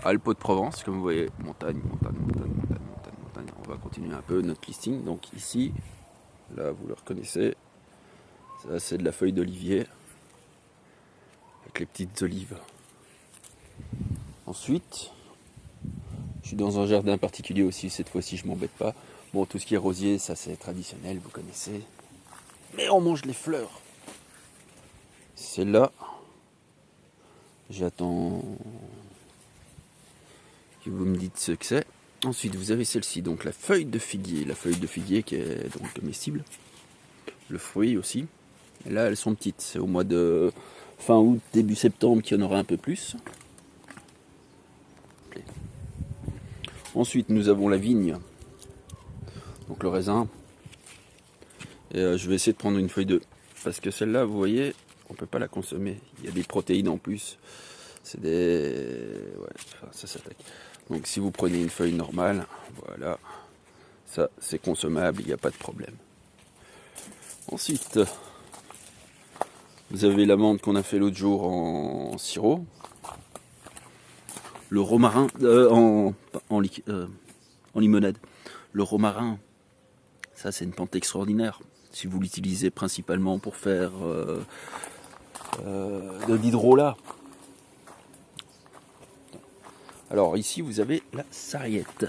Alpes de Provence, comme vous voyez, montagne, montagne, montagne, montagne, montagne, montagne. On va continuer un peu notre listing. Donc ici, là vous le reconnaissez, ça c'est de la feuille d'olivier avec les petites olives. Ensuite, je suis dans un jardin particulier aussi, cette fois-ci je m'embête pas. Bon, tout ce qui est rosier, ça c'est traditionnel, vous connaissez. Mais on mange les fleurs. Celle-là, j'attends que vous me dites ce que c'est. Ensuite, vous avez celle-ci, donc la feuille de figuier qui est donc comestible. Le fruit aussi. Et là, elles sont petites. C'est au mois de fin août, début septembre qu'il y en aura un peu plus. Ensuite, nous avons la vigne, donc le raisin. Et je vais essayer de prendre une feuille de... Parce que celle-là, vous voyez, on peut pas la consommer. Il y a des protéines en plus. C'est des... Ouais, enfin, ça s'attaque. Donc si vous prenez une feuille normale, voilà, ça c'est consommable, il n'y a pas de problème. Ensuite, vous avez l'amande qu'on a fait l'autre jour en sirop. Le romarin en limonade. Le romarin, ça c'est une plante extraordinaire. Si vous l'utilisez principalement pour faire de l'hydrolat. Alors ici vous avez la sarriette.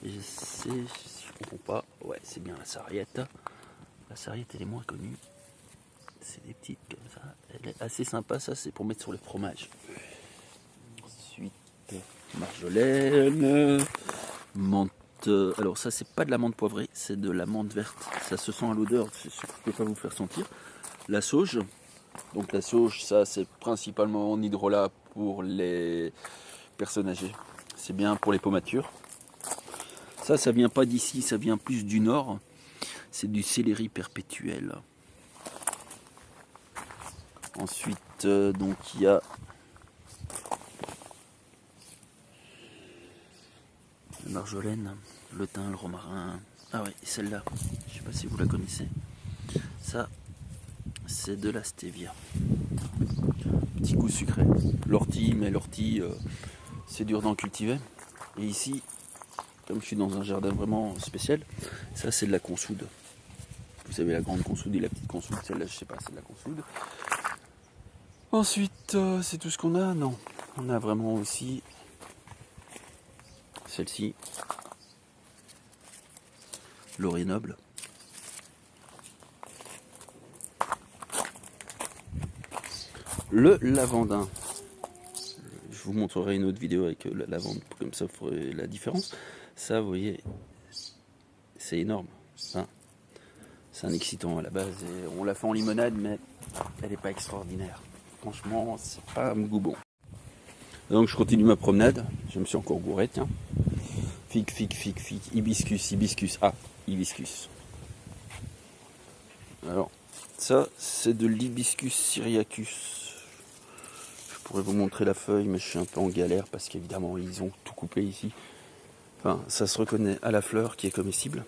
Je sais, si je comprends pas, ouais c'est bien la sarriette. La sarriette elle est moins connue. C'est des petites comme ça. Elle est assez sympa, ça c'est pour mettre sur le fromage. Ensuite, marjolaine, menthe. Alors ça c'est pas de la menthe poivrée, c'est de la menthe verte. Ça se sent à l'odeur, je ne peux pas vous faire sentir. La sauge. Donc la sauge, ça c'est principalement en hydrolat pour les personnes âgées. C'est bien pour les pommatures. Ça vient pas d'ici, ça vient plus du nord. C'est du céleri perpétuel. Ensuite, donc il y a la marjolaine, le thym, le romarin. Ah ouais, celle-là, je sais pas si vous la connaissez. Ça, c'est de la stevia. Petit goût sucré. L'ortie, mais l'ortie, c'est dur d'en cultiver. Et ici, comme je suis dans un jardin vraiment spécial, ça c'est de la consoude. Vous avez la grande consoude et la petite consoude. Celle-là, je sais pas, c'est de la consoude. Ensuite, c'est tout ce qu'on a. Non, on a vraiment aussi celle-ci, laurier noble. Le lavandin. Je vous montrerai une autre vidéo avec la lavande, comme ça vous ferez la différence. Ça, vous voyez, c'est énorme. Hein, c'est un excitant à la base. Et on l'a fait en limonade, mais elle n'est pas extraordinaire. Franchement, c'est pas un goût bon. Donc je continue ma promenade. Je me suis encore gouré, tiens. Figue, figue, figue, figue. Hibiscus, hibiscus. Ah, hibiscus. Alors, ça, c'est de l'hibiscus syriacus. Je pourrais vous montrer la feuille, mais je suis un peu en galère parce qu'évidemment, ils ont tout coupé ici. Enfin, ça se reconnaît à la fleur qui est comestible.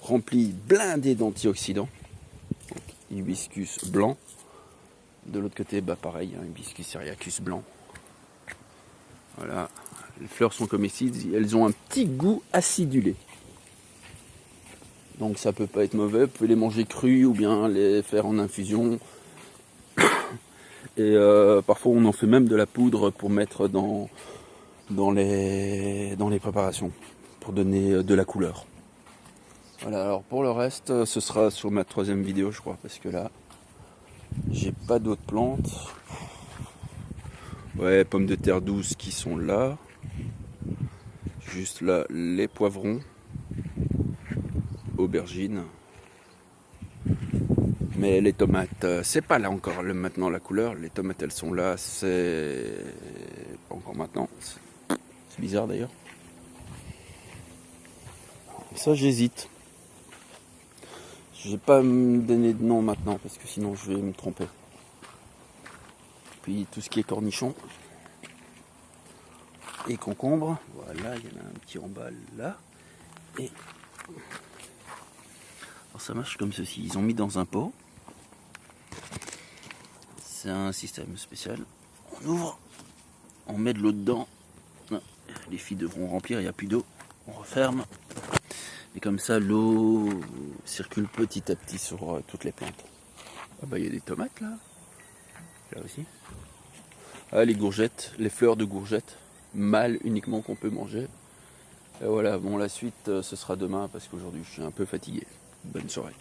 Rempli, blindé d'antioxydants. Donc, hibiscus blanc. De l'autre côté, bah pareil, hein, hibiscus syriacus blanc. Voilà, les fleurs sont comestibles, elles ont un petit goût acidulé. Donc ça peut pas être mauvais, vous pouvez les manger crus ou bien les faire en infusion. Et parfois on en fait même de la poudre pour mettre dans les préparations, pour donner de la couleur. Voilà, alors pour le reste, ce sera sur ma 3e vidéo je crois, parce que là, j'ai pas d'autres plantes. Ouais, pommes de terre douces qui sont là. Juste là, les poivrons. Aubergines. Mais les tomates, c'est pas là encore maintenant la couleur. Les tomates, elles sont là, c'est pas encore maintenant. C'est bizarre d'ailleurs. Ça, j'hésite. Je vais pas me donner de nom maintenant parce que sinon je vais me tromper. Puis tout ce qui est cornichons et concombres. Voilà, il y en a un petit en bas là. Et alors ça marche comme ceci. Ils ont mis dans un pot. C'est un système spécial. On ouvre. on met de l'eau dedans. Les filles devront remplir, il n'y a plus d'eau. On referme. Et comme ça, l'eau circule petit à petit sur toutes les plantes. Ah bah il y a des tomates là. Là aussi. Ah, les gourgettes, les fleurs de gourgettes. Mâles uniquement qu'on peut manger. Et voilà, bon la suite ce sera demain parce qu'aujourd'hui je suis un peu fatigué. Bonne soirée.